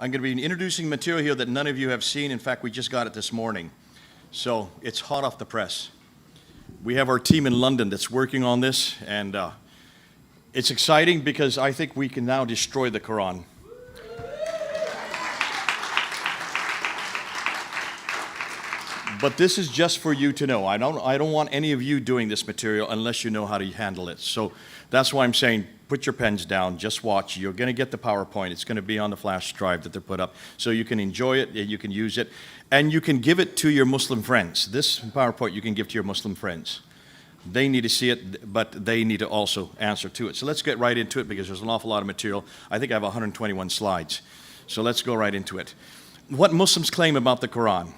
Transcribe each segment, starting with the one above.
I'm going to be introducing material here that none of you have seen. In fact, we just got it this morning. So it's hot off the press. We have our team in London that's working on this, and it's exciting because I think we can now destroy the Qur'an. But this is just for you to know. I don't want any of you doing this material unless you know how to handle it. So that's why I'm saying put your pens down, just watch. You're going to get the PowerPoint. It's going to be on the flash drive that they're put up. So you can enjoy it, you can use it, and you can give it to your Muslim friends. This PowerPoint you can give to your Muslim friends. They need to see it, but they need to also answer to it. So let's get right into it because there's an awful lot of material. I think I have 121 slides. So let's go right into it. What Muslims claim about the Quran.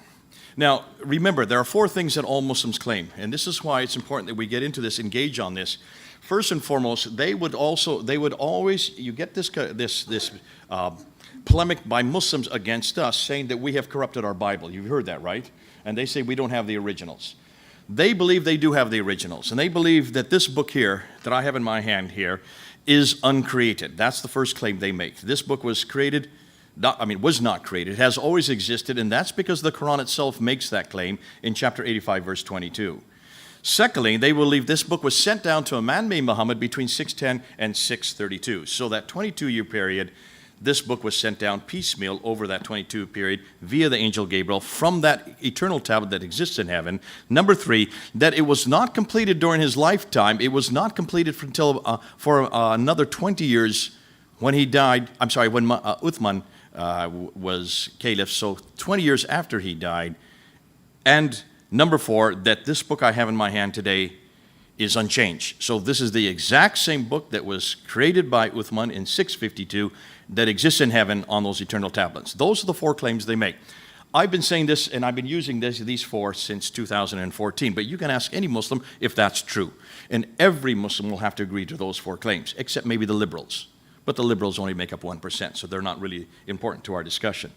Now, remember, there are four things that all Muslims claim, and this is why it's important that we get into this, engage on this. First and foremost, they would always, you get this polemic by Muslims against us saying that we have corrupted our Bible. You've heard that, right? And they say we don't have the originals. They believe they do have the originals, and they believe that this book here, that I have in my hand here, is uncreated. That's the first claim they make. This book was created, was not created. It has always existed, and that's because the Quran itself makes that claim in chapter 85, verse 22. Secondly, they believe this book was sent down to a man named Muhammad between 610 and 632. So that 22-year period, this book was sent down piecemeal over that 22 period via the angel Gabriel from that eternal tablet that exists in heaven. Number three, that it was not completed during his lifetime. It was not completed until for another 20 years when he died. I'm sorry, when Uthman was caliph, so 20 years after he died. And number four, that this book I have in my hand today is unchanged. So this is the exact same book that was created by Uthman in 652 that exists in heaven on those eternal tablets. Those are the four claims they make. I've been saying this, and I've been using these four since 2014, but you can ask any Muslim if that's true. And every Muslim will have to agree to those four claims, except maybe the liberals. But the liberals only make up 1%, so they're not really important to our discussion.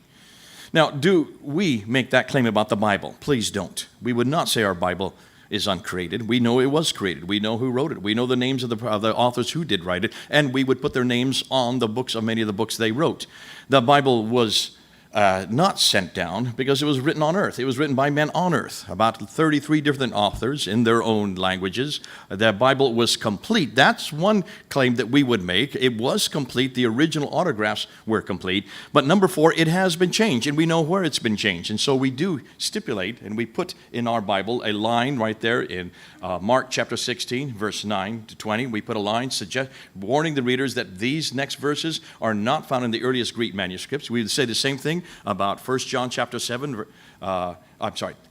Now, do we make that claim about the Bible? Please don't. We would not say our Bible is uncreated. We know it was created. We know who wrote it. We know the names of the authors who did write it, and we would put their names on the books of many of the books they wrote. The Bible was not sent down because it was written on earth. It was written by men on earth, about 33 different authors in their own languages. The Bible was complete. That's one claim that we would make. It was complete. The original autographs were complete. But number four, it has been changed, and we know where it's been changed. And so we do stipulate, and we put in our Bible a line right there in Mark chapter 16, verse 9 to 20. We put a line warning the readers that these next verses are not found in the earliest Greek manuscripts. We would say the same thing about John chapter 7,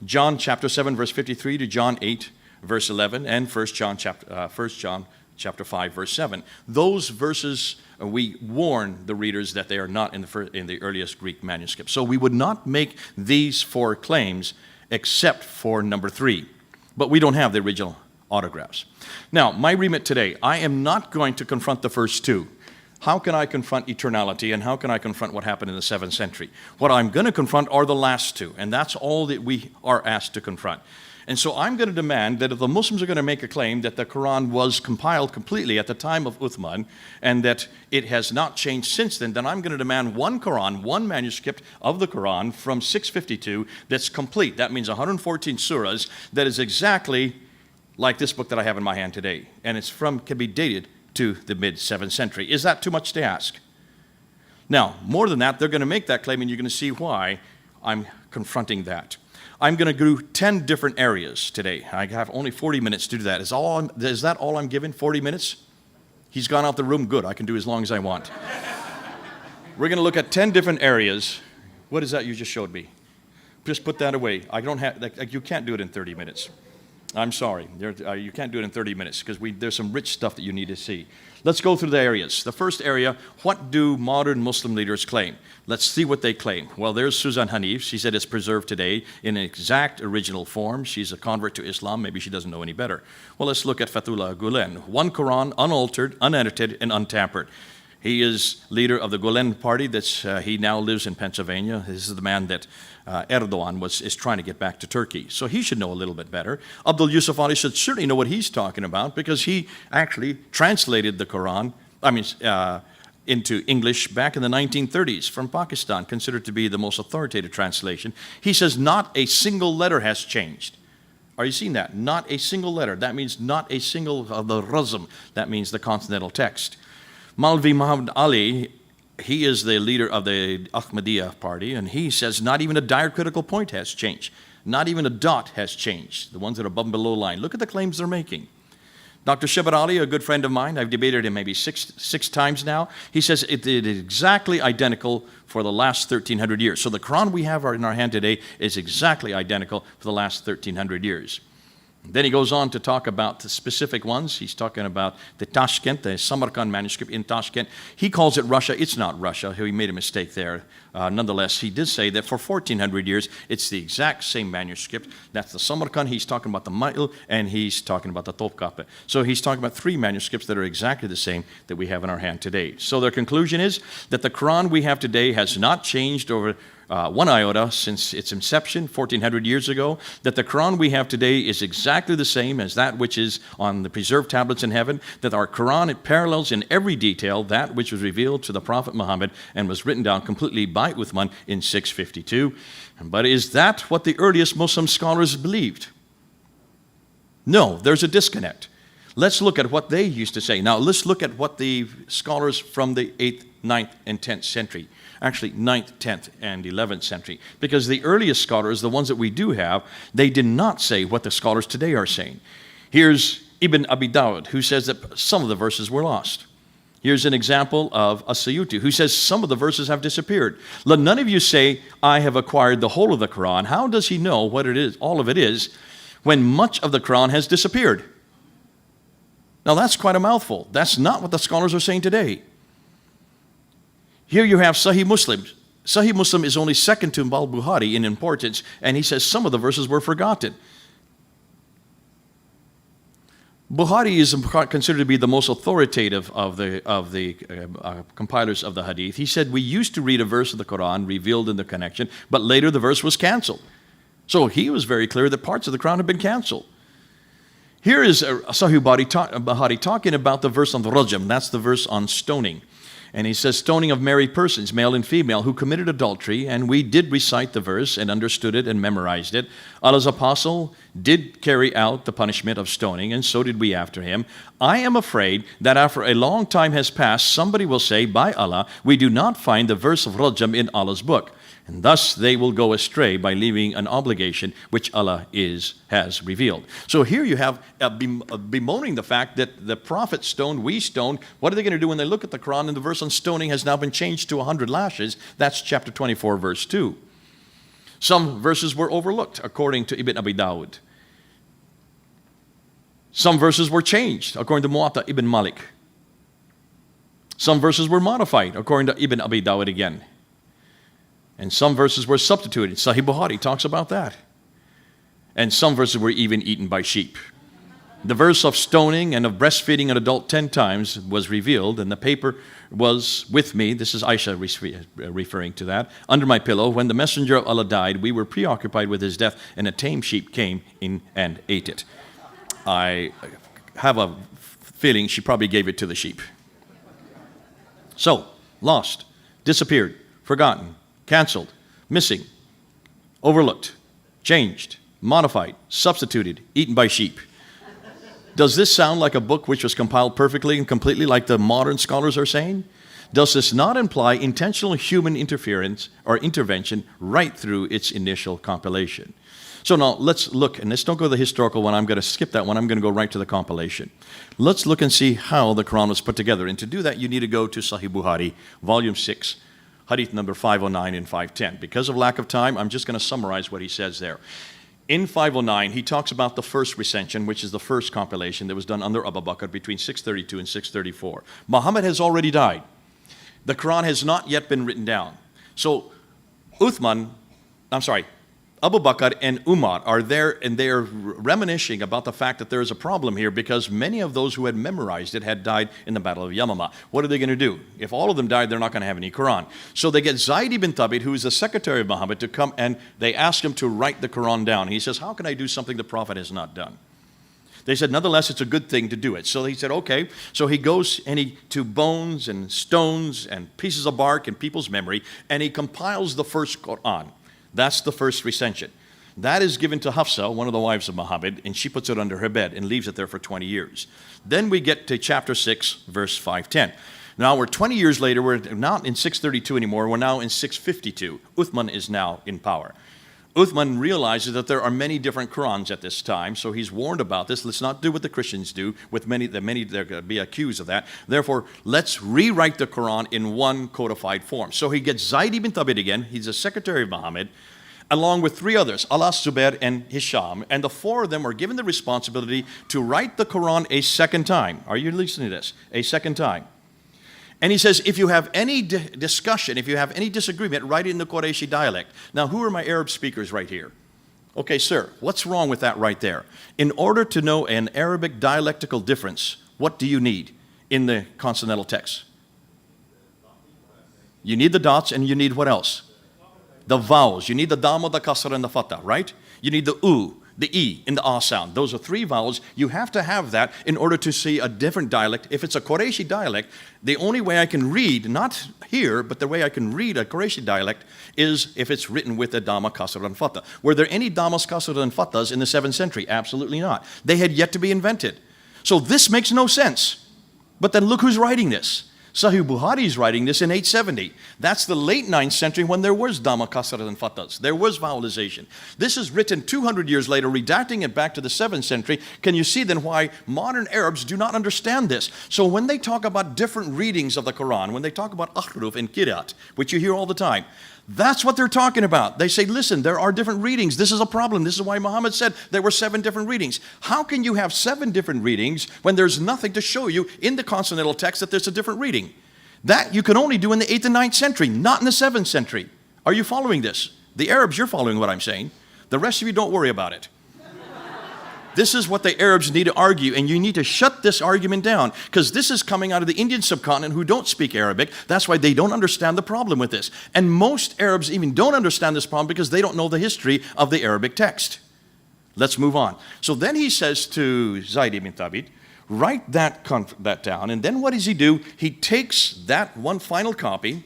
John chapter 7, verse 53 to John 8, verse 11, and 1 John chapter 5, verse 7. Those verses, we warn the readers that they are not in the earliest Greek manuscripts. So we would not make these four claims except for number three. But we don't have the original autographs. Now, my remit today, I am not going to confront the first two. How can I confront eternality, and how can I confront what happened in the 7th century? What I'm going to confront are the last two, and that's all that we are asked to confront. And so I'm going to demand that if the Muslims are going to make a claim that the Quran was compiled completely at the time of Uthman, and that it has not changed since then I'm going to demand one Quran, one manuscript of the Quran from 652 that's complete. That means 114 surahs that is exactly like this book that I have in my hand today. And can be dated to the mid-7th century. Is that too much to ask? Now, more than that, they're going to make that claim, and you're going to see why I'm confronting that. I'm going to do 10 different areas today. I have only 40 minutes to do that. Is that all I'm given, 40 minutes? He's gone out the room. Good. I can do as long as I want. We're going to look at 10 different areas. What is that you just showed me? Just put that away. You can't do it in 30 minutes. I'm sorry. You can't do it in 30 minutes because there's some rich stuff that you need to see. Let's go through the areas. The first area, what do modern Muslim leaders claim? Let's see what they claim. Well, there's Susan Hanif. She said it's preserved today in an exact original form. She's a convert to Islam. Maybe she doesn't know any better. Well, let's look at Fethullah Gulen. One Quran, unaltered, unedited, and untampered. He is leader of the Gulen party. He now lives in Pennsylvania. This is the man that Erdogan is trying to get back to Turkey. So he should know a little bit better. Abdul Yusuf Ali should certainly know what he's talking about because he actually translated the Quran. into English back in the 1930s from Pakistan, considered to be the most authoritative translation. He says not a single letter has changed. Are you seeing that? Not a single letter. That means not a single of the razm. That means the consonantal text. Maulvi Muhammad Ali, he is the leader of the Ahmadiyya party, and he says not even a diacritical point has changed. Not even a dot has changed. The ones that are above and below line. Look at the claims they're making. Dr. Shibat Ali, a good friend of mine, I've debated him maybe six times now. He says it is exactly identical for the last 1,300 years. So the Quran we have in our hand today is exactly identical for the last 1,300 years. Then he goes on to talk about the specific ones. He's talking about the Tashkent, the Samarkand manuscript in Tashkent. He calls it Russia. It's not Russia. He made a mistake there. Nonetheless, he did say that for 1,400 years, it's the exact same manuscript. That's the Samarkand. He's talking about the Ma'il, and he's talking about the Topkapi. So he's talking about three manuscripts that are exactly the same that we have in our hand today. So their conclusion is that the Quran we have today has not changed over one iota since its inception 1,400 years ago, that the Quran we have today is exactly the same as that which is on the preserved tablets in heaven, that our Quran, it parallels in every detail that which was revealed to the Prophet Muhammad and was written down completely by Uthman in 652. But is that what the earliest Muslim scholars believed? No, there's a disconnect. Let's look at what they used to say. Now, let's look at what the scholars from the 8th, 9th, and 10th century, actually 9th, 10th, and 11th century, because the earliest scholars, the ones that we do have, they did not say what the scholars today are saying. Here's Ibn Abi Dawud, who says that some of the verses were lost. Here's an example of As-Suyuti, who says some of the verses have disappeared. Let none of you say, I have acquired the whole of the Quran. How does he know what it is, all of it is, when much of the Quran has disappeared? Now that's quite a mouthful. That's not what the scholars are saying today. Here you have Sahih Muslim. Sahih Muslim is only second to Al-Bukhari in importance, and he says some of the verses were forgotten. Bukhari is considered to be the most authoritative of the compilers of the hadith. He said, we used to read a verse of the Quran revealed in the connection, but later the verse was canceled. So he was very clear that parts of the Quran had been canceled. Here is Sahih Bukhari talking about the verse on the Rajam. That's the verse on stoning. And he says, stoning of married persons, male and female, who committed adultery. And we did recite the verse and understood it and memorized it. Allah's apostle did carry out the punishment of stoning, and so did we after him. I am afraid that after a long time has passed, somebody will say, by Allah, we do not find the verse of Rajam in Allah's book. And thus they will go astray by leaving an obligation which Allah has revealed. So here you have bemoaning the fact that the prophet stoned, we stoned. What are they going to do when they look at the Quran and the verse on stoning has now been changed to 100 lashes? That's chapter 24, verse 2. Some verses were overlooked, according to Ibn Abi Dawud. Some verses were changed, according to Muwatta ibn Malik. Some verses were modified, according to Ibn Abi Dawud again. And some verses were substituted. Sahih Bukhari talks about that. And some verses were even eaten by sheep. The verse of stoning and of breastfeeding an adult 10 times was revealed, and the paper was with me. This is Aisha referring to that. Under my pillow, when the messenger of Allah died, we were preoccupied with his death, and a tame sheep came in and ate it. I have a feeling she probably gave it to the sheep. So, lost, disappeared, forgotten, canceled, missing, overlooked, changed, modified, substituted, eaten by sheep. Does this sound like a book which was compiled perfectly and completely like the modern scholars are saying? Does this not imply intentional human interference or intervention right through its initial compilation? So now let's look, and let's don't go to the historical one. I'm going to skip that one. I'm going to go right to the compilation. Let's look and see how the Quran was put together. And to do that, you need to go to Sahih Bukhari, volume 6, hadith number 509 and 510. Because of lack of time, I'm just going to summarize what he says there. In 509, he talks about the first recension, which is the first compilation that was done under Abu Bakr between 632 and 634. Muhammad has already died. The Quran has not yet been written down. So Abu Bakr and Umar are there, and they are reminiscing about the fact that there is a problem here because many of those who had memorized it had died in the Battle of Yamama. What are they going to do? If all of them died, they're not going to have any Quran. So they get Zayd ibn Thabit, who is the secretary of Muhammad, to come, and they ask him to write the Quran down. He says, how can I do something the Prophet has not done? They said, nonetheless, it's a good thing to do it. So he said, okay. So he goes to bones and stones and pieces of bark in people's memory, and he compiles the first Qur'an. That's the first recension. That is given to Hafsa, one of the wives of Muhammad, and she puts it under her bed and leaves it there for 20 years. Then we get to chapter 6, verse 510. Now we're 20 years later. We're not in 632 anymore. We're now in 652. Uthman is now in power. Uthman realizes that there are many different Qur'ans at this time, so he's warned about this. Let's not do what the Christians do. With many, they're going to be accused of that. Therefore, let's rewrite the Qur'an in one codified form. So he gets Zayd ibn Thabit again. He's the secretary of Muhammad, along with 3 others, Alas, Zubair, and Hisham. And the 4 of them were given the responsibility to write the Qur'an a second time. Are you listening to this? A second time. And he says, if you have any discussion, if you have any disagreement, write it in the Qurayshi dialect. Now, who are my Arab speakers right here? Okay, sir, what's wrong with that right there? In order to know an Arabic dialectical difference, what do you need in the consonantal text? You need the dots, and you need what else? The vowels. You need the dhamma, the kasra, and the fatha, right? You need the u, the e, and the ah sound. Those are 3 vowels. You have to have that in order to see a different dialect. If it's a Qurayshi dialect, the only way I can read, not here, but the way I can read a Qurayshi dialect is if it's written with a dhamma, kasra, and fatha. Were there any dhammas, kasra, and fathas in the 7th century? Absolutely not. They had yet to be invented. So this makes no sense. But then look who's writing this. Sahih Bukhari is writing this in 870. That's the late 9th century when there was dhamma, kasra, and fathas. There was vowelization. This is written 200 years later, redacting it back to the 7th century. Can you see then why modern Arabs do not understand this? So when they talk about different readings of the Quran, when they talk about ahruf and kirat, which you hear all the time, that's what they're talking about. They say, listen, there are different readings. This is a problem. This is why Muhammad said there were 7 different readings. How can you have 7 different readings when there's nothing to show you in the consonantal text that there's a different reading? That you can only do in the 8th and 9th century, not in the 7th century. Are you following this? The Arabs, you're following what I'm saying. The rest of you, don't worry about it. This is what the Arabs need to argue, and you need to shut this argument down, because this is coming out of the Indian subcontinent who don't speak Arabic. That's why they don't understand the problem with this. And most Arabs even don't understand this problem because they don't know the history of the Arabic text. Let's move on. So then he says to Zayd ibn Thabit, write that down, and then what does he do? He takes that one final copy,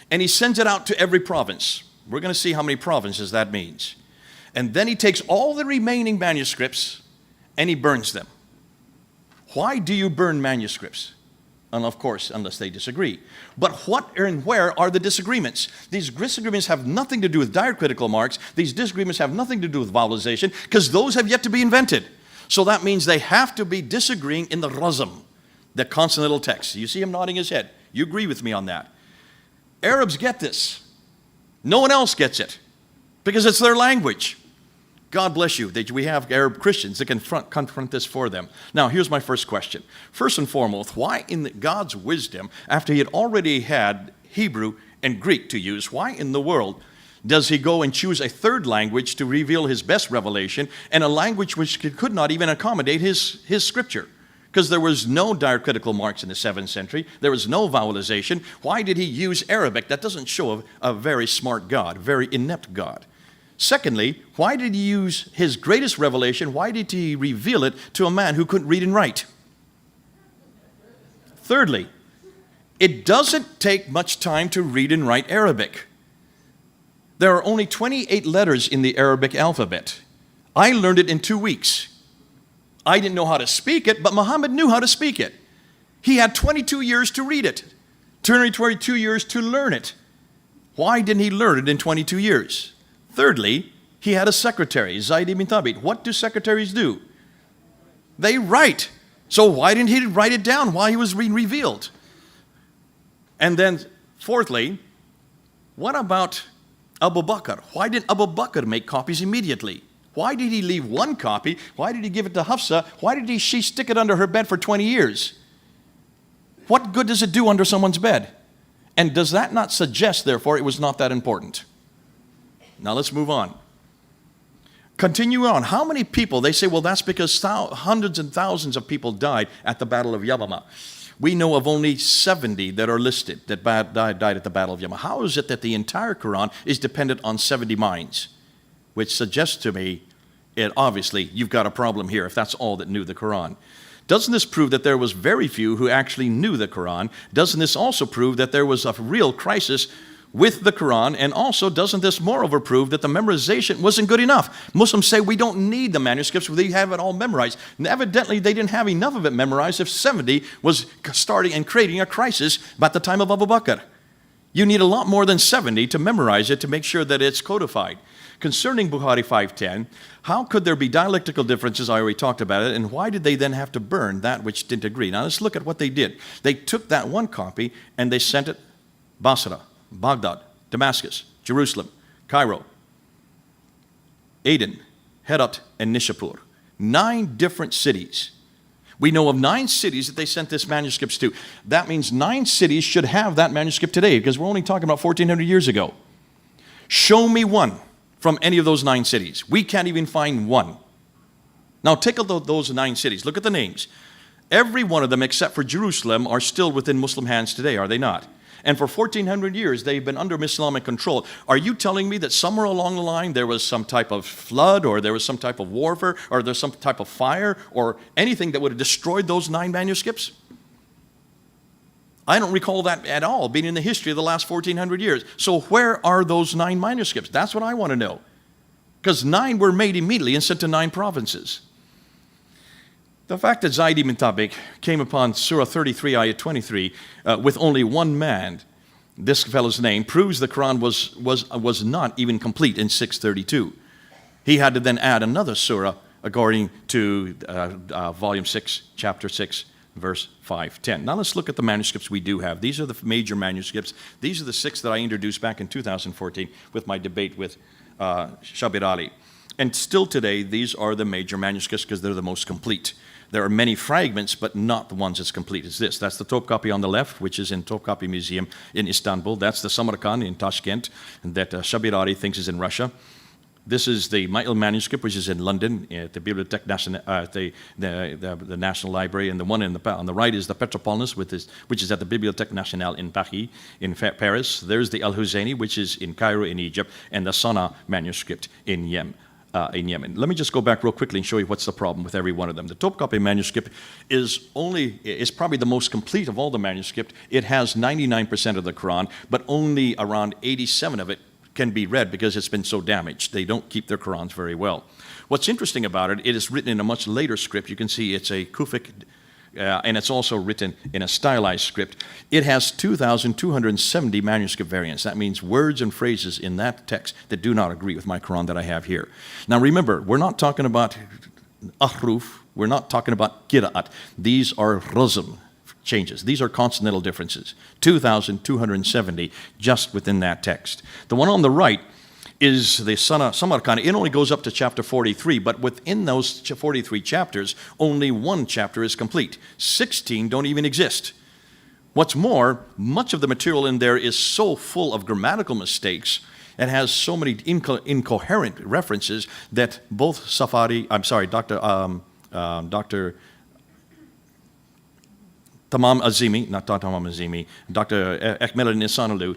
and he sends it out to every province. We're going to see how many provinces that means. And then he takes all the remaining manuscripts and he burns them. Why do you burn manuscripts? And of course, unless they disagree. But what and where are the disagreements? These disagreements have nothing to do with diacritical marks. These disagreements have nothing to do with vowelization, because those have yet to be invented. So that means they have to be disagreeing in the razm, the consonantal text. You see him nodding his head. You agree with me on that. Arabs get this. No one else gets it, because it's their language. God bless you that we have Arab Christians that can confront this for them. Now, here's my first question. First and foremost, why in God's wisdom, after he had already had Hebrew and Greek to use, why in the world does he go and choose a 3rd language to reveal his best revelation, and a language which could not even accommodate his scripture? Because there was no diacritical marks in the 7th century. There was no vowelization. Why did he use Arabic? That doesn't show a very smart God, a very inept God. Secondly, why did he use his greatest revelation? Why did he reveal it to a man who couldn't read and write? Thirdly, it doesn't take much time to read and write Arabic. There are only 28 letters in the Arabic alphabet. I learned it in 2 weeks. I didn't know how to speak it, but Muhammad knew how to speak it. He had 22 years to read it, 22 years to learn it. Why didn't he learn it in 22 years? Thirdly, he had a secretary, Zayd ibn Thabit. What do secretaries do? They write. So why didn't he write it down while he was being revealed? And then fourthly, what about Abu Bakr? Why didn't Abu Bakr make copies immediately? Why did he leave 1 copy? Why did he give it to Hafsa? Why did she stick it under her bed for 20 years? What good does it do under someone's bed? And does that not suggest, therefore, it was not that important? Now let's move on. Continue on. How many people? They say, well, that's because hundreds and thousands of people died at the Battle of Yamama. We know of only 70 that are listed that died at the Battle of Yamama. How is it that the entire Quran is dependent on 70 minds? Which suggests to me obviously you've got a problem here if that's all that knew the Qur'an. Doesn't this prove that there was very few who actually knew the Qur'an? Doesn't this also prove that there was a real crisis with the Qur'an? And also, doesn't this moreover prove that the memorization wasn't good enough? Muslims say we don't need the manuscripts, they have it all memorized. And evidently, they didn't have enough of it memorized if 70 was starting and creating a crisis by the time of Abu Bakr. You need a lot more than 70 to memorize it to make sure that it's codified. Concerning Bukhari 5:10, how could there be dialectical differences? I already talked about it. And why did they then have to burn that which didn't agree? Now let's look at what they did. They took that one copy and they sent it Basra, Baghdad, Damascus, Jerusalem, Cairo, Aden, Herat, and Nishapur. 9 different cities. We know of 9 cities that they sent this manuscripts to. That means 9 cities should have that manuscript today, because we're only talking about 1,400 years ago. Show me one from any of those 9 cities. We can't even find one. Now take a look at those 9 cities. Look at the names. Every one of them except for Jerusalem are still within Muslim hands today, are they not? And for 1,400 years, they've been under Islamic control. Are you telling me that somewhere along the line there was some type of flood, or there was some type of warfare, or there's some type of fire, or anything that would have destroyed those 9 manuscripts? I don't recall that at all being in the history of the last 1,400 years. So where are those 9 manuscripts? That's what I want to know. Because 9 were made immediately and sent to 9 provinces. The fact that Zayd ibn Thabit came upon Surah 33, Ayah 23, with only one man, this fellow's name, proves the Quran was not even complete in 632. He had to then add another surah according to volume 6, chapter 6, verse 510. Now let's look at the manuscripts we do have. These are the major manuscripts. These are the 6 that I introduced back in 2014 with my debate with Shabir Ali. And still today, these are the major manuscripts because they're the most complete. There are many fragments, but not the ones as complete as this. That's the Topkapi on the left, which is in Topkapi Museum in Istanbul. That's the Samarkand in Tashkent, that Shabir Ali thinks is in Russia. This is the Ma'il manuscript, which is in London at the Bibliothèque Nationale, the National Library, and the one on the right is the Petropolis, which is at the Bibliothèque Nationale in Paris, in Paris. There's the Al-Huzayni, which is in Cairo in Egypt, and the Sana'a manuscript in Yemen. Let me just go back real quickly and show you what's the problem with every one of them. The Topkapi manuscript is probably the most complete of all the manuscript. It has 99% of the Quran, but only around 87 of it can be read because it's been so damaged. They don't keep their Qurans very well. What's interesting about it, it is written in a much later script. You can see it's a Kufic, and it's also written in a stylized script. It has 2,270 manuscript variants. That means words and phrases in that text that do not agree with my Quran that I have here. Now remember, we're not talking about ahruf, we're not talking about qira'at. These are razm changes. These are consonantal differences. 2,270 just within that text. The one on the right is the Samarkand. It only goes up to chapter 43, but within those 43 chapters, only 1 chapter is complete. 16 don't even exist. What's more, much of the material in there is so full of grammatical mistakes and has so many incoherent references that both Dr. Tamam Azimi, not Dr. Tamam Azimi, Dr. Ekmel Nisanalu,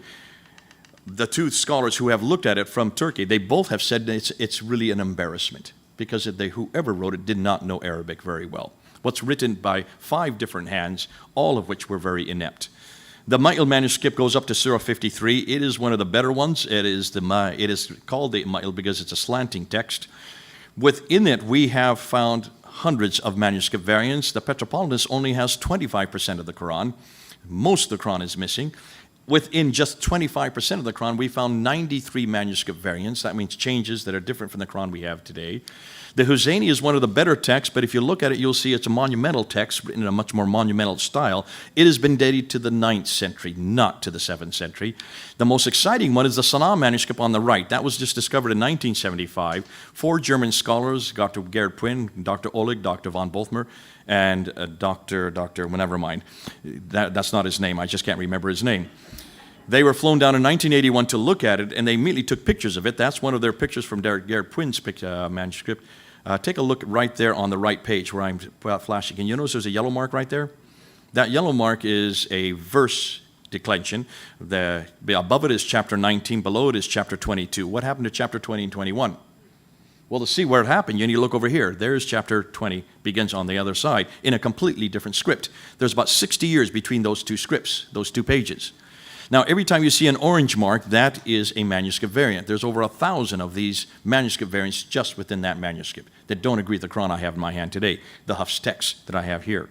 the 2 scholars who have looked at it from Turkey, they both have said that it's really an embarrassment because whoever wrote it did not know Arabic very well. What's written by 5 different hands, all of which were very inept. The Ma'il manuscript goes up to Surah 53. It is one of the better ones. It is called the Ma'il because it's a slanting text. Within it, we have found hundreds of manuscript variants. The Petropolis only has 25% of the Quran. Most of the Quran is missing. Within just 25% of the Quran, we found 93 manuscript variants. That means changes that are different from the Quran we have today. The Huzayni is one of the better texts, but if you look at it, you'll see it's a monumental text written in a much more monumental style. It has been dated to the 9th century, not to the 7th century. The most exciting one is the Sana'a manuscript on the right. That was just discovered in 1975. 4 German scholars, Dr. Gerd Puyn, Dr. Oleg, Dr. von Bothmer, and well, never mind. That's not his name. I just can't remember his name. They were flown down in 1981 to look at it, and they immediately took pictures of it. That's one of their pictures from Gerd Puyn's manuscript. Take a look right there on the right page where I'm flashing. And you notice there's a yellow mark right there? That yellow mark is a verse declension. Above it is chapter 19. Below it is chapter 22. What happened to chapter 20 and 21? Well, to see where it happened, you need to look over here. There's chapter 20, begins on the other side, in a completely different script. There's about 60 years between those two scripts, those two pages. Now, every time you see an orange mark, that is a manuscript variant. There's over 1,000 of these manuscript variants just within that manuscript that don't agree with the Qur'an I have in my hand today, the Hafs text that I have here.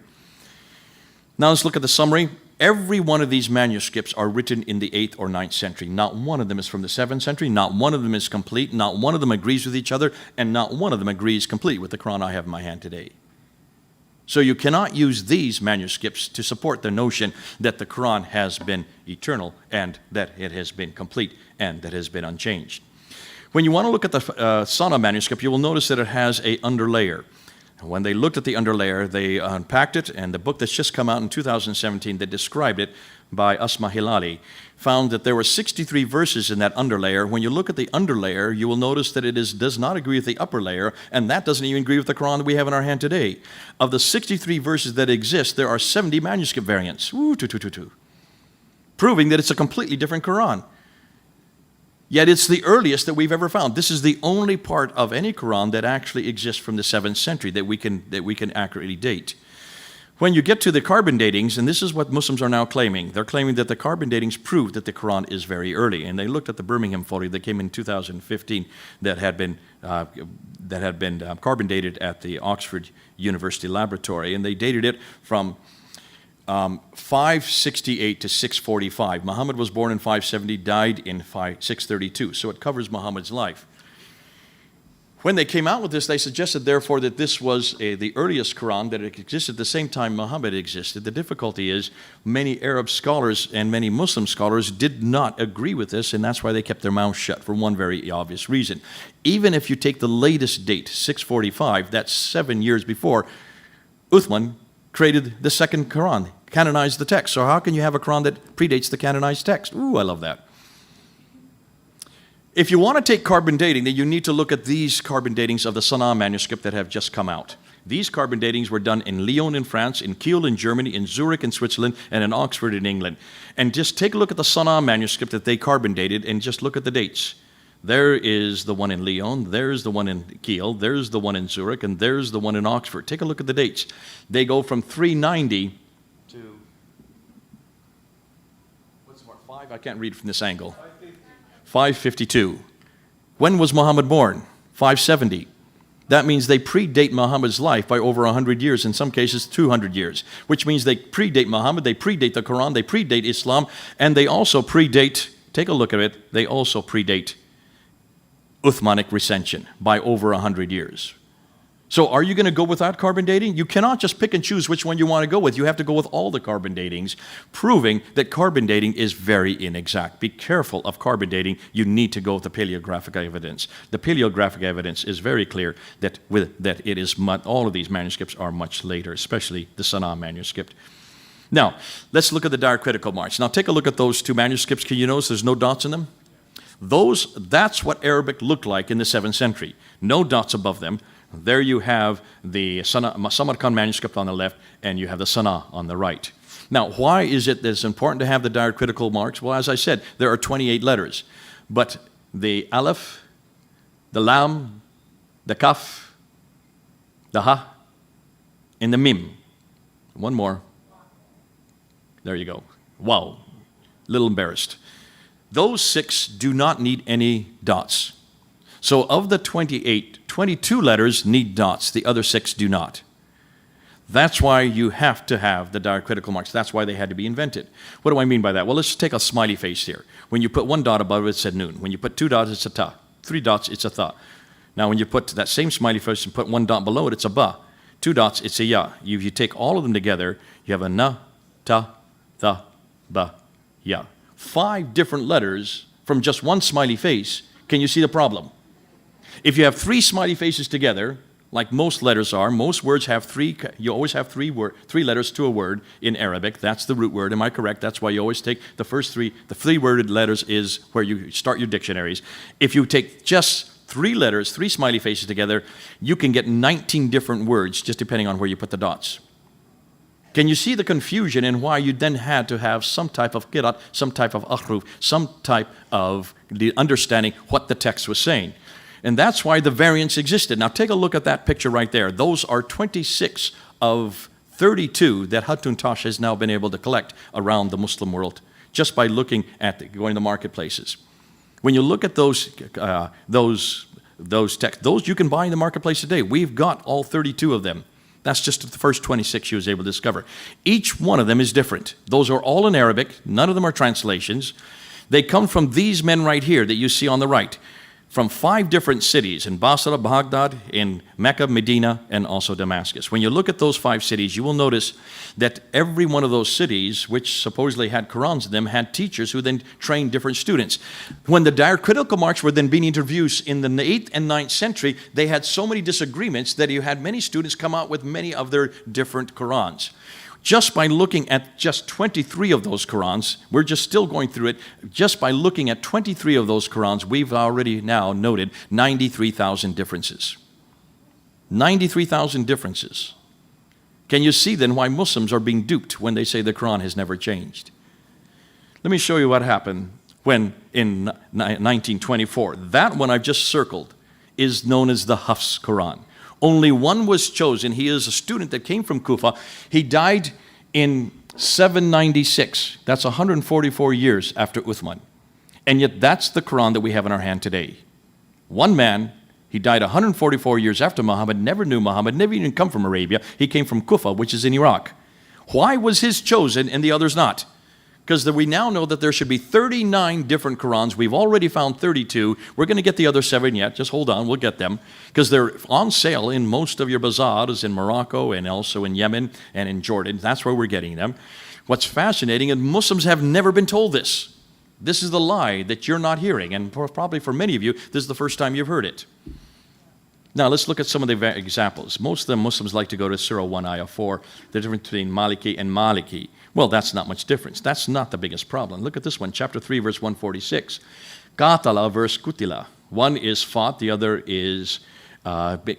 Now let's look at the summary. Every one of these manuscripts are written in the 8th or 9th century. Not one of them is from the 7th century. Not one of them is complete. Not one of them agrees with each other. And not one of them agrees complete with the Qur'an I have in my hand today. So you cannot use these manuscripts to support the notion that the Qur'an has been eternal and that it has been complete and that it has been unchanged. When you want to look at the Sana manuscript, you will notice that it has an underlayer. When they looked at the underlayer, they unpacked it, and the book that's just come out in 2017 that described it by Asma Hilali found that there were 63 verses in that underlayer. When you look at the underlayer, you will notice that it does not agree with the upper layer, and that doesn't even agree with the Quran that we have in our hand today. Of the 63 verses that exist, there are 70 manuscript variants, proving that it's a completely different Quran. Yet it's the earliest that we've ever found. This is the only part of any Quran that actually exists from the 7th century that we can accurately date. When you get to the carbon datings, and this is what Muslims are now claiming, they're claiming that the carbon datings prove that the Quran is very early. And they looked at the Birmingham folio that came in 2015 that had been carbon dated at the Oxford University Laboratory, and they dated it from 568 to 645. Muhammad was born in 570, died in 632. So it covers Muhammad's life. When they came out with this, they suggested, therefore, that this was the earliest Quran, that it existed at the same time Muhammad existed. The difficulty is many Arab scholars and many Muslim scholars did not agree with this, and that's why they kept their mouths shut for one very obvious reason. Even if you take the latest date, 645, that's 7 years before, Uthman created the second Quran, canonized the text. So how can you have a Quran that predates the canonized text? Ooh, I love that. If you want to take carbon dating, then you need to look at these carbon datings of the Sana'a manuscript that have just come out. These carbon datings were done in Lyon in France, in Kiel in Germany, in Zurich in Switzerland, and in Oxford in England. And just take a look at the Sana'a manuscript that they carbon dated and just look at the dates. There is the one in Lyon, there's the one in Kiel, there's the one in Zurich, and there's the one in Oxford. Take a look at the dates. They go from 390 to, what's the mark, 5? I can't read from this angle. 552. When was Muhammad born? 570. That means they predate Muhammad's life by over 100 years, in some cases 200 years, which means they predate Muhammad, they predate the Quran, they predate Islam, and they also predate, take a look at it, they also predate Uthmanic recension by over 100 years. So are you going to go without carbon dating? You cannot just pick and choose which one you want to go with. You have to go with all the carbon datings, proving that carbon dating is very inexact. Be careful of carbon dating. You need to go with the paleographic evidence. The paleographic evidence is very clear that it is all of these manuscripts are much later, especially the Sana'a manuscript. Now, let's look at the diacritical marks. Now, take a look at those two manuscripts. Can you notice there's no dots in them? That's what Arabic looked like in the 7th century. No dots above them. There you have the Samarkand manuscript on the left, and you have the Sana on the right. Now, why is it that it's important to have the diacritical marks? Well, as I said, there are 28 letters. But the Aleph, the Lam, the Kaf, the Ha, and the Mim. One more. There you go. Wow. Little embarrassed. Those 6 do not need any dots. So of the 28, 22 letters need dots. The other 6 do not. That's why you have to have the diacritical marks. That's why they had to be invented. What do I mean by that? Well, let's take a smiley face here. When you put 1 dot above it, it's a noon. When you put 2 dots, it's a ta. 3 dots, it's a tha. Now, when you put that same smiley face and put 1 dot below it, it's a ba. 2 dots, it's a ya. If you take all of them together, you have a na, ta, tha, ba, ya. 5 different letters from just 1 smiley face. Can you see the problem? If you have 3 smiley faces together, like most letters are, most words have 3, you always have 3 letters to a word in Arabic. That's the root word, am I correct? That's why you always take the first 3, the 3-worded letters is where you start your dictionaries. If you take just 3 letters, 3 smiley faces together, you can get 19 different words just depending on where you put the dots. Can you see the confusion in why you then had to have some type of qirat, some type of akhruf, some type of understanding what the text was saying? And that's why the variants existed. Now take a look at that picture right there. Those are 26 of 32 that Hatuntash has now been able to collect around the Muslim world just by looking at going to the marketplaces. When you look at those texts, those you can buy in the marketplace today. We've got all 32 of them. That's just the first 26 she was able to discover. Each one of them is different. Those are all in Arabic. None of them are translations. They come from these men right here that you see on the right, from 5 different cities, in Basra, Baghdad, in Mecca, Medina, and also Damascus. When you look at those 5 cities, you will notice that every one of those cities, which supposedly had Qur'ans in them, had teachers who then trained different students. When the diacritical marks were then being introduced in the 8th and 9th century, they had so many disagreements that you had many students come out with many of their different Qur'ans. Just by looking at just 23 of those Qur'ans, we're just still going through it, just by looking at 23 of those Qur'ans, we've already now noted 93,000 differences. 93,000 differences. Can you see then why Muslims are being duped when they say the Qur'an has never changed? Let me show you what happened when in 1924. That one I've just circled is known as the Hafs Qur'an. Only one was chosen. He is a student that came from Kufa. He died in 796. That's 144 years after Uthman. And yet that's the Quran that we have in our hand today. One man, he died 144 years after Muhammad, never knew Muhammad, never even come from Arabia. He came from Kufa, which is in Iraq. Why was his chosen and the others not? Because we now know that there should be 39 different Qurans. We've already found 32. We're going to get the other 7 yet. Just hold on, we'll get them. Because they're on sale in most of your bazaars in Morocco and also in Yemen and in Jordan. That's where we're getting them. What's fascinating, and Muslims have never been told this. This is the lie that you're not hearing. And probably for many of you, this is the first time you've heard it. Now, let's look at some of the examples. Most of them Muslims like to go to Surah 1, Ayah 4, the difference between Maliki and Maliki. Well, that's not much difference. That's not the biggest problem. Look at this one, chapter 3, verse 146. Qatala versus Kutila. One is fought, the other is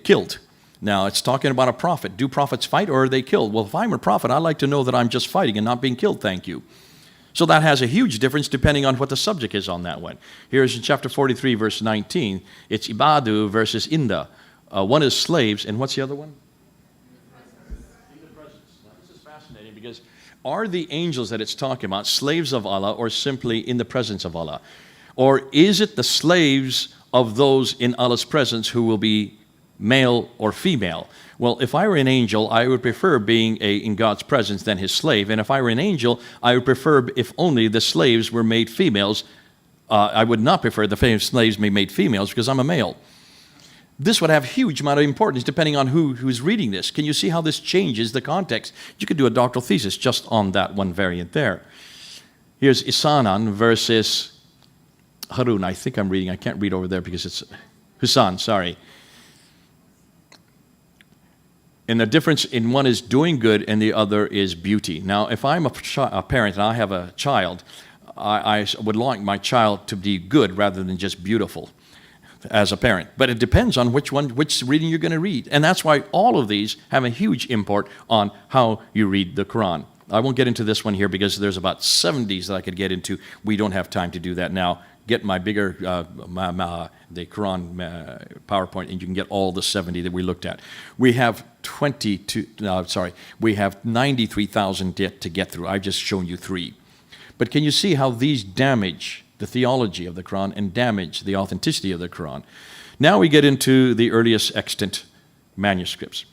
killed. Now, it's talking about a prophet. Do prophets fight or are they killed? Well, if I'm a prophet, I like to know that I'm just fighting and not being killed, thank you. So that has a huge difference depending on what the subject is on that one. Here's in chapter 43, verse 19. It's Ibadu versus Inda. One is slaves, and what's the other one? In the presence. Now, this is fascinating because are the angels that it's talking about slaves of Allah or simply in the presence of Allah? Or is it the slaves of those in Allah's presence who will be male or female? Well, if I were an angel, I would prefer being in God's presence than his slave. And if I were an angel, I would prefer if only the slaves were made females. I would not prefer the slaves be made females because I'm a male. This would have huge amount of importance depending on who's reading this. Can you see how this changes the context? You could do a doctoral thesis just on that one variant there. Here's Isanan versus Harun. I think I'm reading. I can't read over there because it's Husan, sorry. And the difference in one is doing good and the other is beauty. Now, if I'm a parent and I have a child, I would like my child to be good rather than just beautiful as a parent. But it depends on which reading you're going to read. And that's why all of these have a huge import on how you read the Quran. I won't get into this one here because there's about 70s that I could get into. We don't have time to do that now. Get my bigger, the Quran PowerPoint, and you can get all the 70 that we looked at. We have we have 93,000 yet to get through. I've just shown you 3. But can you see how these damage the theology of the Quran and damage the authenticity of the Quran? Now we get into the earliest extant manuscripts.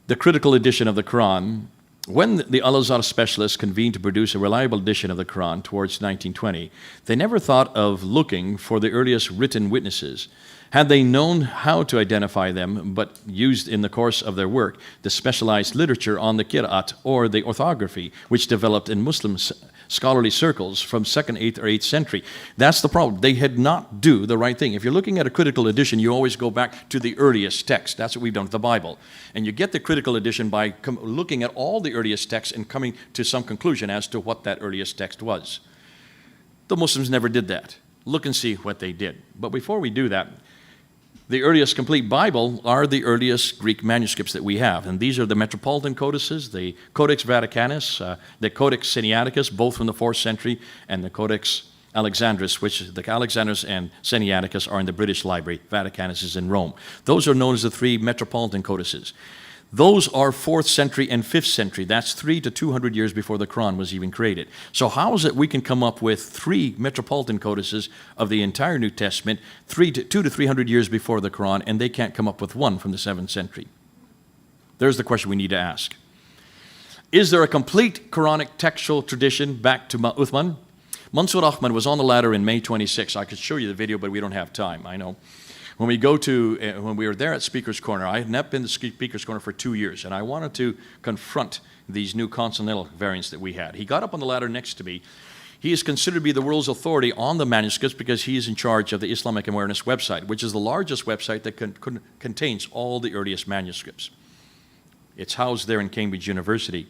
The critical edition of the Quran. When the Al-Azhar specialists convened to produce a reliable edition of the Quran towards 1920, they never thought of looking for the earliest written witnesses. Had they known how to identify them, but used in the course of their work the specialized literature on the Qira'at or the orthography, which developed in Muslim scholarly circles from 2nd, 8th, or 8th century. That's the problem. They had not do the right thing. If you're looking at a critical edition, you always go back to the earliest text. That's what we've done with the Bible. And you get the critical edition by looking at all the earliest texts and coming to some conclusion as to what that earliest text was. The Muslims never did that. Look and see what they did. But before we do that, the earliest complete Bible are the earliest Greek manuscripts that we have. And these are the Metropolitan Codices, the Codex Vaticanus, the Codex Sinaiticus, both from the 4th century, and the Codex Alexandrus, which the Alexandrus and Sinaiticus are in the British Library. Vaticanus is in Rome. Those are known as the three metropolitan codices. Those are 4th century and 5th century. That's 300 to 200 years before the Qur'an was even created. So how is it we can come up with 3 metropolitan codices of the entire New Testament 2 to 300 years before the Qur'an, and they can't come up with one from the 7th century? There's the question we need to ask. Is there a complete Quranic textual tradition back to Uthman? Mansur Ahmad was on the ladder in May 26. I could show you the video, but we don't have time, I know. When we were there at Speaker's Corner, I had not been to Speaker's Corner for 2 years, and I wanted to confront these new consonantal variants that we had. He got up on the ladder next to me. He is considered to be the world's authority on the manuscripts because he is in charge of the Islamic Awareness website, which is the largest website that contains all the earliest manuscripts. It's housed there in Cambridge University.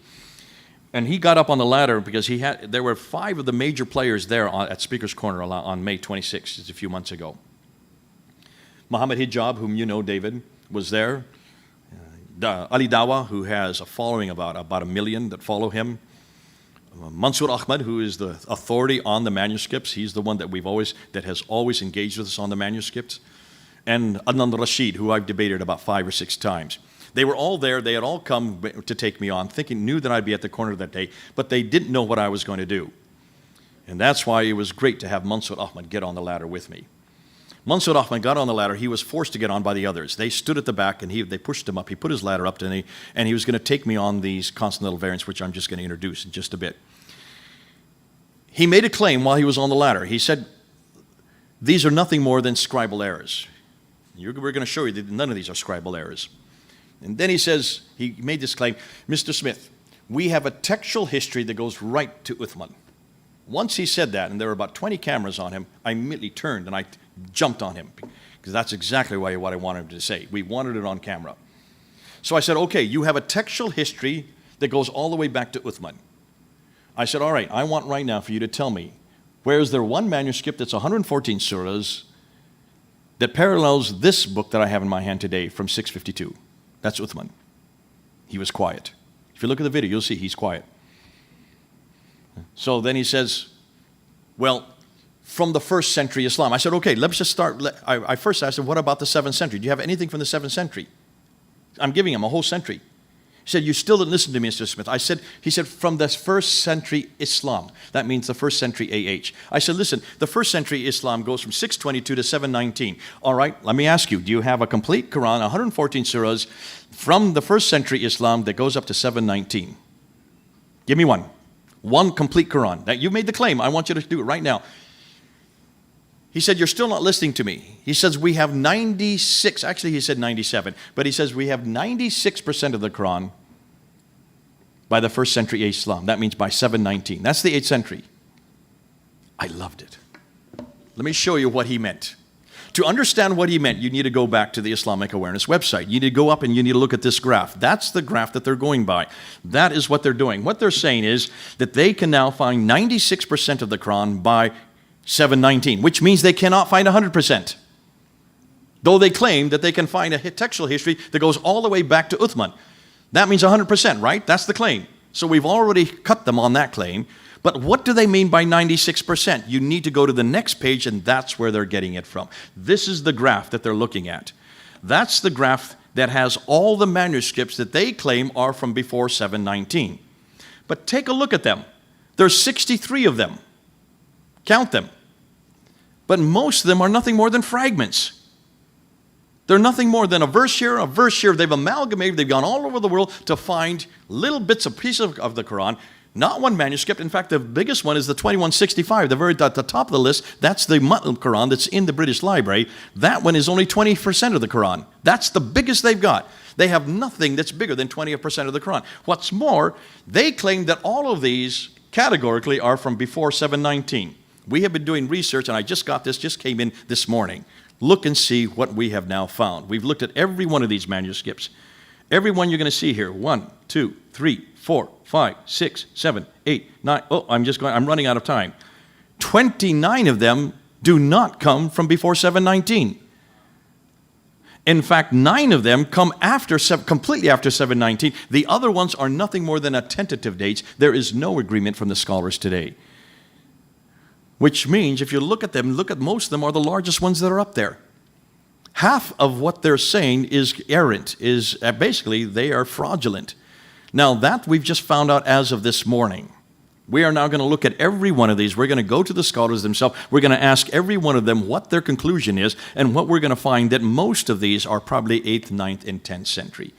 And he got up on the ladder because there were 5 of the major players there at Speaker's Corner on May 26th, just a few months ago. Muhammad Hijab, whom you know, David, was there. Ali Dawa, who has a following about 1 million that follow him. Mansur Ahmad, who is the authority on the manuscripts. He's the one that has always engaged with us on the manuscripts. And Adnan Rashid, who I've debated about 5 or 6 times. They were all there. They had all come to take me on, knew that I'd be at the corner that day, but they didn't know what I was going to do. And that's why it was great to have Mansur Ahmad get on the ladder with me. Mansur Ahmad got on the ladder. He was forced to get on by the others. They stood at the back, and they pushed him up. He put his ladder up, and he was going to take me on these consonantal variants, which I'm just going to introduce in just a bit. He made a claim while he was on the ladder. He said, these are nothing more than scribal errors. We're going to show you that none of these are scribal errors. And then he made this claim, Mr. Smith, we have a textual history that goes right to Uthman. Once he said that, and there were about 20 cameras on him, I immediately turned and I jumped on him, because that's exactly what I wanted him to say. We wanted it on camera. So I said, okay, you have a textual history that goes all the way back to Uthman. I said, all right, I want right now for you to tell me, where is there one manuscript that's 114 surahs that parallels this book that I have in my hand today from 652? That's Uthman. He was quiet. If you look at the video, you'll see he's quiet. So then he says, well, from the 1st century Islam. I said, okay, let's just start. I first asked him, what about the 7th century? Do you have anything from the 7th century? I'm giving him a whole century. He said, you still didn't listen to me, Mr. Smith. He said, from the 1st century Islam. That means the 1st century AH. I said, listen, the 1st century Islam goes from 622 to 719. All right, let me ask you, do you have a complete Quran, 114 surahs, from the 1st century Islam that goes up to 719? Give me one. One complete Quran. That you made the claim. I want you to do it right now. He said, you're still not listening to me. He says, we have 96, actually he said 97, but he says we have 96% of the Quran by the 1st century Islam. That means by 719. That's the 8th century. I loved it. Let me show you what he meant. To understand what he meant, you need to go back to the Islamic Awareness website. You need to go up and you need to look at this graph. That's the graph that they're going by. That is what they're doing. What they're saying is that they can now find 96% of the Quran by 719, which means they cannot find 100%. Though they claim that they can find a textual history that goes all the way back to Uthman. That means 100%, right? That's the claim. So we've already cut them on that claim. But what do they mean by 96%? You need to go to the next page, and that's where they're getting it from. This is the graph that they're looking at. That's the graph that has all the manuscripts that they claim are from before 719. But take a look at them. There's 63 of them. Count them. But most of them are nothing more than fragments. They're nothing more than a verse here, a verse here. They've amalgamated, they've gone all over the world to find little bits of pieces of the Quran. Not one manuscript. In fact, the biggest one is the 2165, the very at the top of the list. That's the Muslim Quran that's in the British Library. That one is only 20% of the Quran. That's the biggest they've got. They have nothing that's bigger than 20% of the Quran. What's more, they claim that all of these categorically are from before 719. We have been doing research, and I just got this, just came in this morning. Look and see what we have now found. We've looked at every one of these manuscripts. Every one you're going to see here. 1, 2, 3, 4, 5, 6, 7, 8, 9. Oh, I'm running out of time. 29 of them do not come from before 719. In fact, 9 of them come completely after 719. The other ones are nothing more than a tentative dates. There is no agreement from the scholars today. which means if you look at them, look at most of them are the largest ones that are up there. Half of what they're saying is errant, is basically they are fraudulent. Now that we've just found out as of this morning. We are now going to look at every one of these. We're going to go to the scholars themselves. We're going to ask every one of them what their conclusion is, and what we're going to find that most of these are probably 8th, 9th, and 10th century.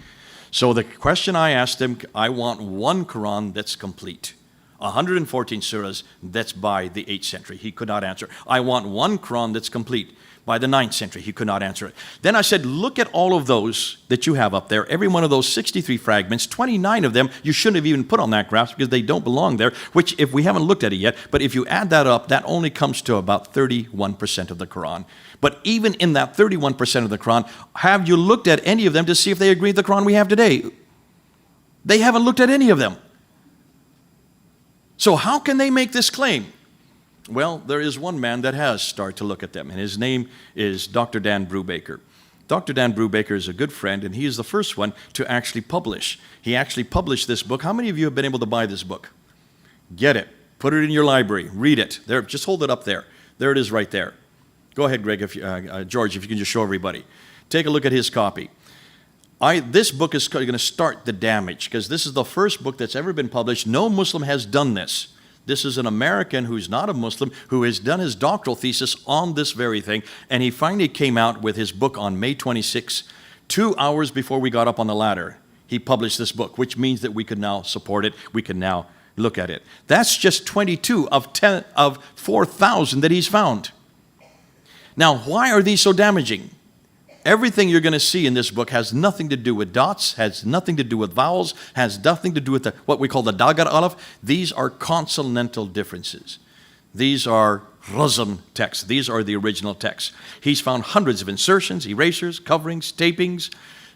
So the question I asked him, I want one Qur'an that's complete. 114 surahs, that's by the 8th century. He could not answer. I want one Qur'an that's complete by the 9th century. He could not answer it. Then I said, look at all of those that you have up there. Every one of those 63 fragments, 29 of them, you shouldn't have even put on that graph because they don't belong there, which if we haven't looked at it yet, but if you add that up, that only comes to about 31% of the Quran. But even in that 31% of the Quran, have you looked at any of them to see if they agree with the Quran we have today? They haven't looked at any of them. So how can they make this claim? Well, there is one man that has started to look at them, and his name is Dr. Dan Brubaker. Dr. Dan Brubaker is a good friend, and he is the first one to actually publish. He actually published this book. How many of you have been able to buy this book? Get it. Put it in your library. Read it. There, just hold it up there. There it is right there. Go ahead, Greg, George, if you can just show everybody. Take a look at his copy. This book is going to start the damage, because this is the first book that's ever been published. No Muslim has done this. This is an American who's not a Muslim who has done his doctoral thesis on this very thing, and he finally came out with his book on May 26, 2 hours before we got up on the ladder. He published this book, which means that we can now support it. We can now look at it. That's just 22 of 4,000 that he's found. Now, why are these so damaging? Everything you're going to see in this book has nothing to do with dots, has nothing to do with vowels, has nothing to do with what we call the dagar alaf. These are consonantal differences. These are razm texts. These are the original texts. He's found hundreds of insertions, erasers, coverings, tapings.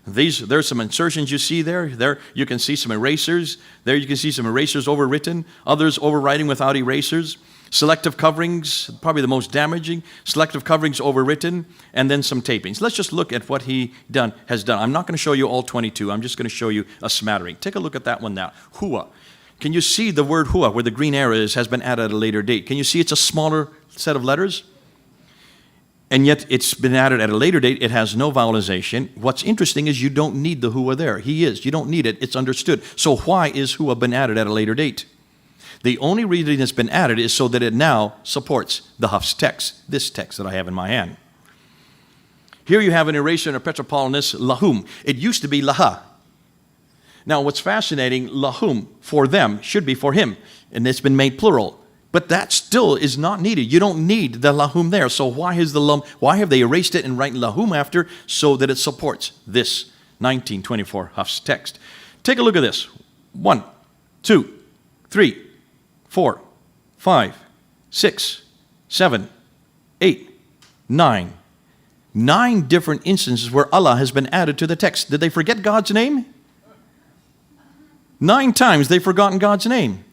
There's some insertions you see there. There you can see some erasers. There you can see some erasers overwritten, others overwriting without erasers. Selective coverings, probably the most damaging. Selective coverings overwritten, and then some tapings. Let's just look at what he has done. I'm not going to show you all 22. I'm just going to show you a smattering. Take a look at that one now. Huwa. Can you see the word huwa, where the green arrow is, has been added at a later date? Can you see it's a smaller set of letters? And yet it's been added at a later date. It has no vowelization. What's interesting is you don't need the huwa there. He is. You don't need it. It's understood. So why is huwa been added at a later date? The only reason it's been added is so that it now supports the Hafs text, this text that I have in my hand. Here you have an eraser in a Petropolitanus, lahum. It used to be laha. Now what's fascinating, lahum, for them, should be for him, and it's been made plural. But that still is not needed. You don't need the lahum there. So why have they erased it and written lahum after? So that it supports this 1924 Hafs text. Take a look at this. 1, 2, 3, 4, 5, 6, 7, 8, 9. 9 different instances where Allah has been added to the text. Did they forget God's name? 9 times they've forgotten God's name.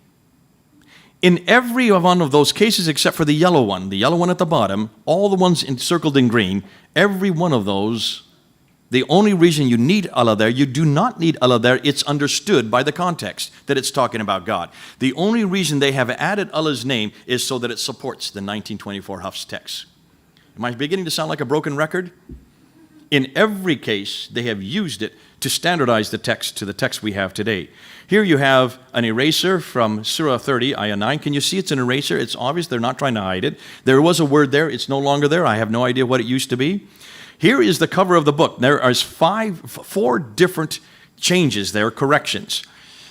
In every one of those cases except for the yellow one at the bottom, all the ones encircled in green, every one of those, the only reason you need Allah there, you do not need Allah there, it's understood by the context that it's talking about God. The only reason they have added Allah's name is so that it supports the 1924 Hafs text. Am I beginning to sound like a broken record? In every case, they have used it to standardize the text to the text we have today. Here you have an eraser from Surah 30, Ayah 9. Can you see it's an eraser? It's obvious they're not trying to hide it. There was a word there. It's no longer there. I have no idea what it used to be. Here is the cover of the book. There are 4 different changes there, corrections.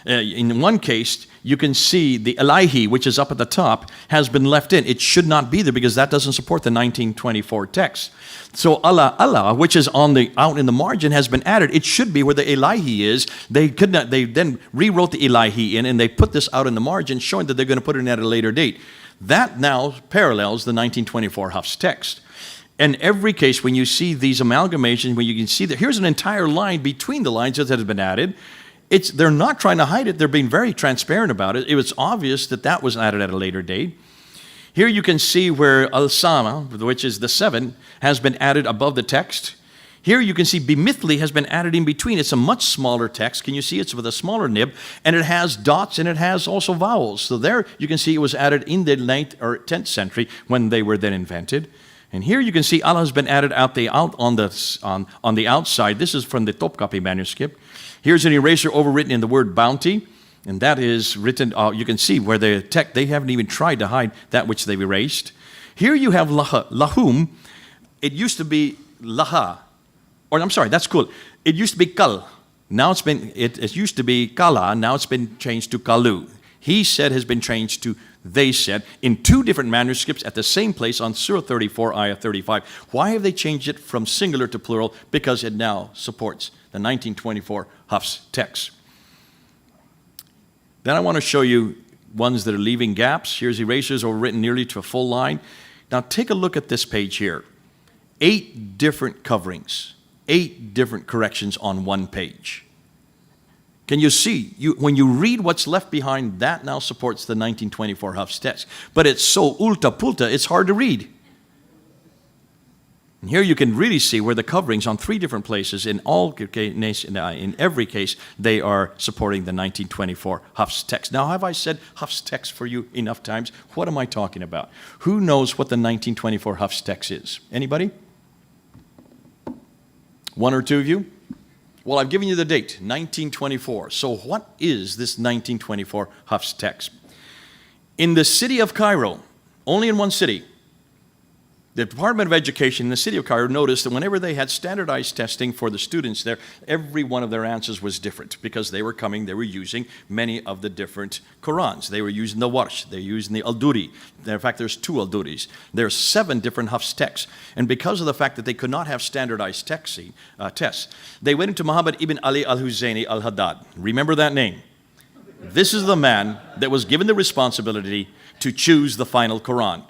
In one case, you can see the Ilahi, which is up at the top, has been left in. It should not be there because that doesn't support the 1924 text. So Allah, which is out in the margin, has been added. It should be where the Ilahi is. They then rewrote the Ilahi in, and they put this out in the margin, showing that they're going to put it in at a later date. That now parallels the 1924 Hafs text. In every case, when you see these amalgamations, when you can see that here's an entire line between the lines that has been added, they're not trying to hide it. They're being very transparent about it. It was obvious that that was added at a later date. Here you can see where al-sama, which is the 7, has been added above the text. Here you can see bimithli has been added in between. It's a much smaller text. Can you see it's with a smaller nib? And it has dots and it has also vowels. So there you can see it was added in the 9th or 10th century when they were then invented. And here you can see Allah has been added out on the outside. This is from the Topkapi manuscript. Here's an eraser overwritten in the word bounty. And that is written, you can see where the text, they haven't even tried to hide that which they've erased. Here you have lahum. It used to be laha. Or I'm sorry, that's cool. It used to be kal. Now it used to be kala. Now it's been changed to kalu. He said has been changed to they said in 2 different manuscripts at the same place on Surah 34, Ayah 35. Why have they changed it from singular to plural? Because it now supports the 1924 Hafs text. Then I want to show you ones that are leaving gaps. Here's erasers overwritten nearly to a full line. Now take a look at this page here. 8 different coverings. 8 different corrections on one page. Can you see? When you read what's left behind, that now supports the 1924 Hafs text. But it's so ulta-pulta, it's hard to read. And here you can really see where the coverings on 3 different places, in every case, they are supporting the 1924 Hafs text. Now, have I said Hafs text for you enough times? What am I talking about? Who knows what the 1924 Hafs text is? Anybody? 1 or 2 of you? Well, I've given you the date, 1924. So what is this 1924 Hafs text? In the city of Cairo, only in one city, the Department of Education in the city of Cairo noticed that whenever they had standardized testing for the students there, every one of their answers was different because they were using many of the different Qur'ans. They were using the Warsh, they were using the Al-Duri. In fact, there's 2 Al-Duris. There's 7 different Hafs texts. And because of the fact that they could not have standardized tests, they went into Muhammad ibn Ali al-Huzaini al-Haddad. Remember that name? This is the man that was given the responsibility to choose the final Qur'an.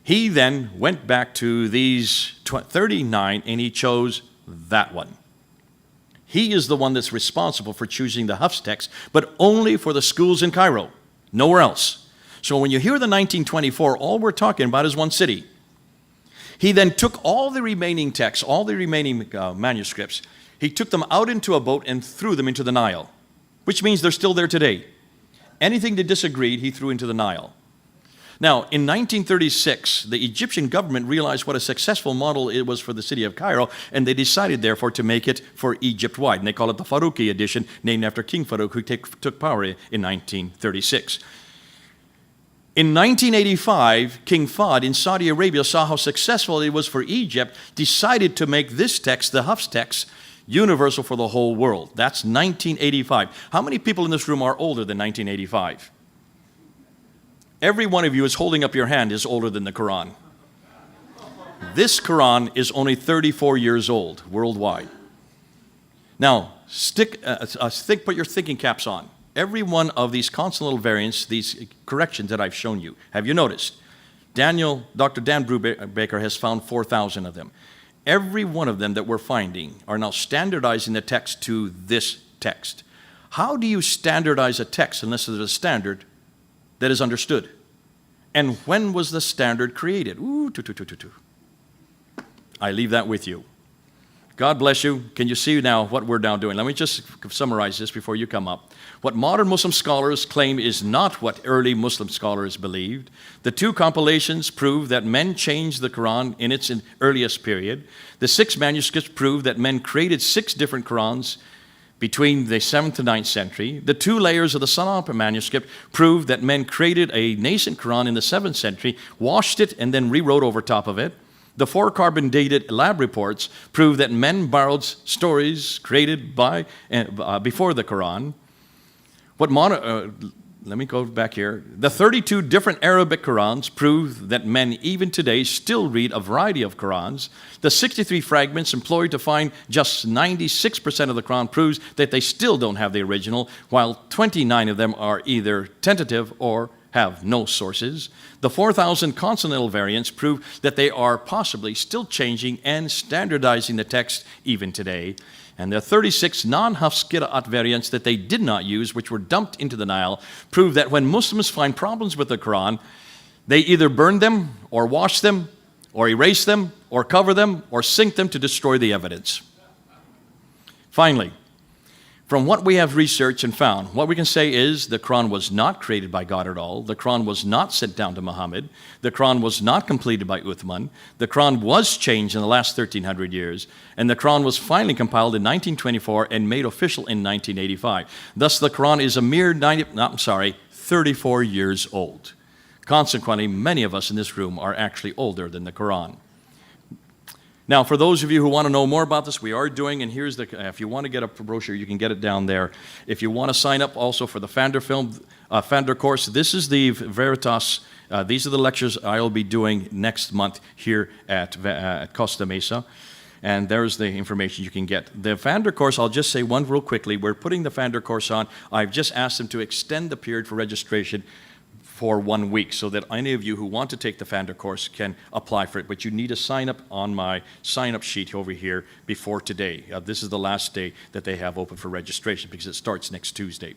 He then went back to these 39 and he chose that one. He is the one that's responsible for choosing the Hafs text, but only for the schools in Cairo, nowhere else. So when you hear the 1924, all we're talking about is one city. He then took all the remaining texts, all the remaining manuscripts, he took them out into a boat and threw them into the Nile, which means they're still there today. Anything that disagreed, he threw into the Nile. Now, in 1936, the Egyptian government realized what a successful model it was for the city of Cairo, and they decided, therefore, to make it for Egypt-wide. And they call it the Farouki edition, named after King Farouk, who took power in 1936. In 1985, King Fahd in Saudi Arabia saw how successful it was for Egypt, decided to make this text, the Hafs text, universal for the whole world. That's 1985. How many people in this room are older than 1985? Every one of you is holding up your hand is older than the Quran. This Quran is only 34 years old worldwide. Now, put your thinking caps on. Every one of these consonantal variants, these corrections that I've shown you, have you noticed? Dr. Dan Brubaker has found 4,000 of them. Every one of them that we're finding are now standardizing the text to this text. How do you standardize a text unless there's a standard that is understood? And when was the standard created? I leave that with you. God bless you. Can you see now what we're now doing? Let me just summarize this before you come up. What modern Muslim scholars claim is not what early Muslim scholars believed. The 2 compilations prove that men changed the Quran in its earliest period. The 6 manuscripts prove that men created 6 different Qurans between the 7th to 9th century. The 2 layers of the Sanapa manuscript prove that men created a nascent Quran in the 7th century, washed it, and then rewrote over top of it. The 4 carbon dated lab reports prove that men borrowed stories created before the Quran. Let me go back here. The 32 different Arabic Qurans prove that men even today still read a variety of Qurans. The 63 fragments employed to find just 96% of the Quran proves that they still don't have the original, while 29 of them are either tentative or have no sources. The 4,000 consonantal variants prove that they are possibly still changing and standardizing the text even today. And the 36 non-Hafs Qira'at variants that they did not use, which were dumped into the Nile, prove that when Muslims find problems with the Quran, they either burn them, or wash them, or erase them, or cover them, or sink them to destroy the evidence. Finally, from what we have researched and found, what we can say is the Qur'an was not created by God at all. The Qur'an was not sent down to Muhammad. The Qur'an was not completed by Uthman. The Qur'an was changed in the last 1,300 years. And the Qur'an was finally compiled in 1924 and made official in 1985. Thus, the Qur'an is a mere 34 years old. Consequently, many of us in this room are actually older than the Qur'an. Now, for those of you who want to know more about this, we are doing, and here's the, if you want to get a brochure, you can get it down there. If you want to sign up also for the Fander course, this is the Veritas. These are the lectures I'll be doing next month here at Costa Mesa. And there's the information you can get. The Fander course, I'll just say one real quickly. We're putting the Fander course on. I've just asked them to extend the period for registration for 1 week so that any of you who want to take the Fander course can apply for it. But you need to sign up on my sign-up sheet over here before today. This is the last day that they have open for registration because it starts next Tuesday.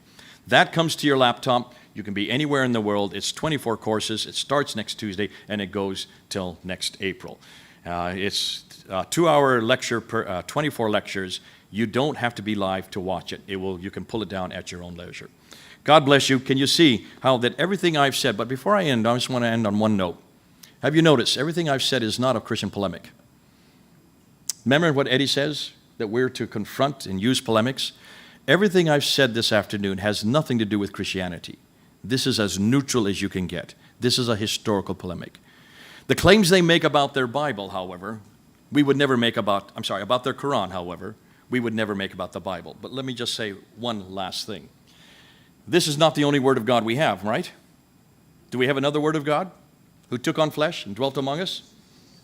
That comes to your laptop. You can be anywhere in the world. It's 24 courses. It starts next Tuesday, and it goes till next April. It's a 2-hour lecture per 24 lectures. You don't have to be live to watch it. You can pull it down at your own leisure. God bless you. Can you see how that everything I've said, but before I end, I just want to end on one note. Have you noticed everything I've said is not a Christian polemic? Remember what Eddie says, that we're to confront and use polemics? Everything I've said this afternoon has nothing to do with Christianity. This is as neutral as you can get. This is a historical polemic. The claims they make about their Bible, however, we would never make about their Quran, however, we would never make about the Bible. But let me just say one last thing. This is not the only Word of God we have, right? Do we have another Word of God who took on flesh and dwelt among us?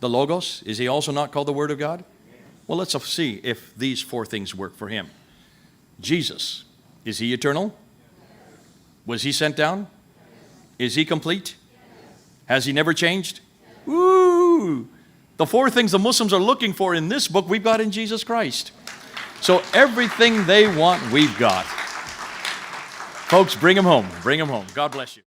The Logos, is he also not called the Word of God? Well, let's see if these 4 things work for him. Jesus, is he eternal? Was he sent down? Is he complete? Has he never changed? Woo! The 4 things the Muslims are looking for in this book, we've got in Jesus Christ. So everything they want, we've got. Folks, bring them home. Bring them home. God bless you.